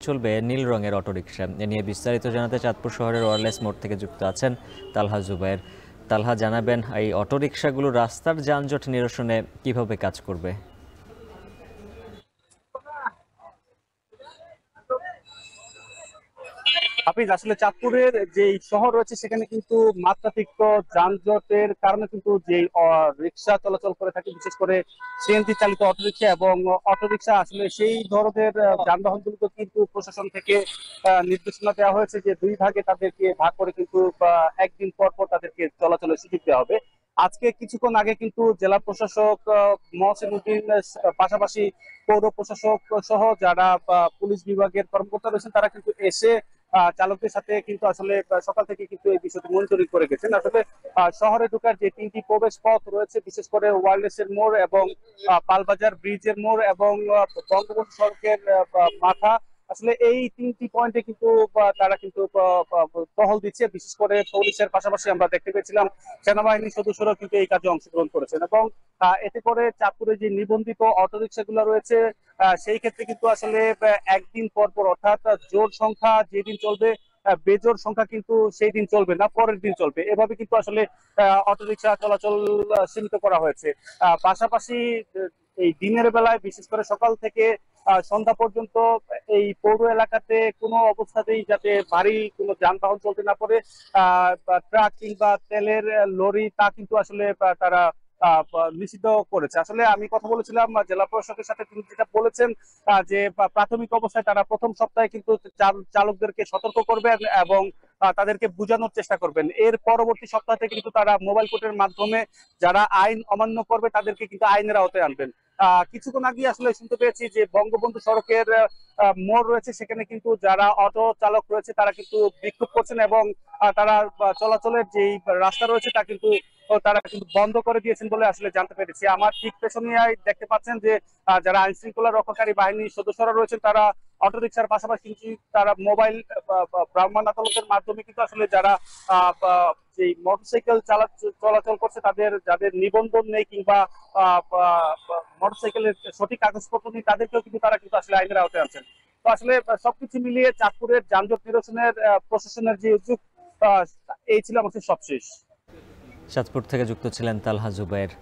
চলবে নীল রঙের অটোরিকশা। এ নিয়ে বিস্তারিত জানাতে চাঁদপুর শহরের ওয়্যারলেস মোড় থেকে যুক্ত আছেন তালহা জুবায়ের। তালহা, জানাবেন এই অটোরিকশাগুলো রাস্তার যানজট নিরসনে কিভাবে কাজ করবে? হাফিজ, আসলে চাঁদপুরের যে শহর রয়েছে সেখানে কিন্তু মাত্রাতিরিক্ত যানজটের কারণে কিন্তু যে রিক্সা চলাচল করে থাকে, বিশেষ করে সিএনজি চালিত অটোরিকশা এবং অটোরিকশা, আসলে সেই ধরনের যানবাহনগুলোকে কিন্তু প্রশাসন থেকে নির্দেশনা দেওয়া হয়েছে যে দুই ভাগে তাদেরকে ভাগ করে কিন্তু একদিন পর পর তাদেরকে চলাচলের সুযোগ দেওয়া হবে। আজকে কিছুক্ষণ আগে কিন্তু জেলা প্রশাসক মহসিন উদ্দিন, পাশাপাশি পৌর প্রশাসক সহ যারা পুলিশ বিভাগের কর্মকর্তা রয়েছেন, তারা কিন্তু এসে চালকদের সাথে কিন্তু আসলে সকাল থেকে কিন্তু এই বিষয়টি মনিটরিং করে গেছেন। আসলে শহরে ঢোকার যে তিনটি প্রবেশ পথ রয়েছে, বিশেষ করে ওয়্যারলেসের মোড় এবং পালবাজার ব্রিজের মোড় এবং বঙ্গবন্ধু সড়কের মাথা, আসলে এই তিনটি পয়েন্টে কিন্তু তারা কিন্তু টহল দিচ্ছে। বিশেষ করে পুলিশের পাশাপাশি আমরা দেখতে পেয়েছিলাম সেনাবাহিনীর সদস্যরাও কিন্তু এই কাজে অংশগ্রহণ করেছেন এবং এতে করে চাঁদপুরে যে নিবন্ধিত অটোরিকশা গুলো রয়েছে সেই ক্ষেত্রে কিন্তু আসলে একদিন পর পর, অর্থাৎ জোড় সংখ্যা যেদিন চলবে, বেজোড় সংখ্যা কিন্তু সেই দিন চলবে না, পরের দিন চলবে। এভাবে কিন্তু আসলে অটোরিকশা চলাচল সীমিত করা হয়েছে। পাশাপাশি এই দিনের বেলায়, বিশেষ করে সকাল থেকে সন্ধ্যা পর্যন্ত এই পৌর এলাকাতে কোনো অবস্থাতেই যাতে ভারী কোনো যানবাহন চলতে না পারে, ট্রাক কিংবা তেলের লরি, তা কিন্তু আসলে তারা নিষিদ্ধ করেছে। আসলে আমি কথা বলেছিলাম জেলা প্রশাসকের সাথে, তিনি যেটা বলেছেন যে প্রাথমিক অবস্থায় তারা প্রথম সপ্তাহে কিন্তু চালকদেরকে সতর্ক করবেন এবং তাদেরকে বোঝানোর চেষ্টা করবেন। এর পরবর্তী সপ্তাহ থেকে কিন্তু তারা মোবাইল কোর্টের মাধ্যমে যারা আইন অমান্য করবে তাদেরকে কিন্তু আইনের আওতায় আনবেন। কিছুক্ষণ আগে আসলে শুনতে পেয়েছি যে বঙ্গবন্ধু সড়কের মোড় রয়েছে, সেখানে কিন্তু যারা অটো চালক রয়েছে তারা কিন্তু বিক্ষোভ করছেন এবং তারা চলাচলের যে রাস্তা রয়েছে তা কিন্তু তারা কিন্তু বন্ধ করে দিয়েছেন বলে আসলে জানতে পেরেছি। আমার ঠিক পেছনে দেখতে পাচ্ছেন যে যারা আইন শৃঙ্খলা রক্ষাকারী বাহিনীর সদস্যরা রয়েছেন, তারা অটোরিকশার পাশাপাশি কিন্তু তারা মোবাইল ভ্রাম্যমাণ আদালতের মাধ্যমে কিন্তু আসলে যারা যে মোটরসাইকেল চলাচল করছে, তাদের যাদের নিবন্ধন নেই কিংবা মোটরসাইকেলের সঠিক কাগজপত্র নেই, তাদেরকেও কিন্তু তারা কিন্তু আসলে আইনের আওতায় আনছেন। তো আসলে সবকিছু মিলিয়ে চাঁদপুরের যানজট নিরসনের প্রশাসনের যে উদ্যোগ, এই ছিল আমাদের সবশেষ। চাঁদপুর থেকে যুক্ত ছিলেন তালহা জুবায়ের।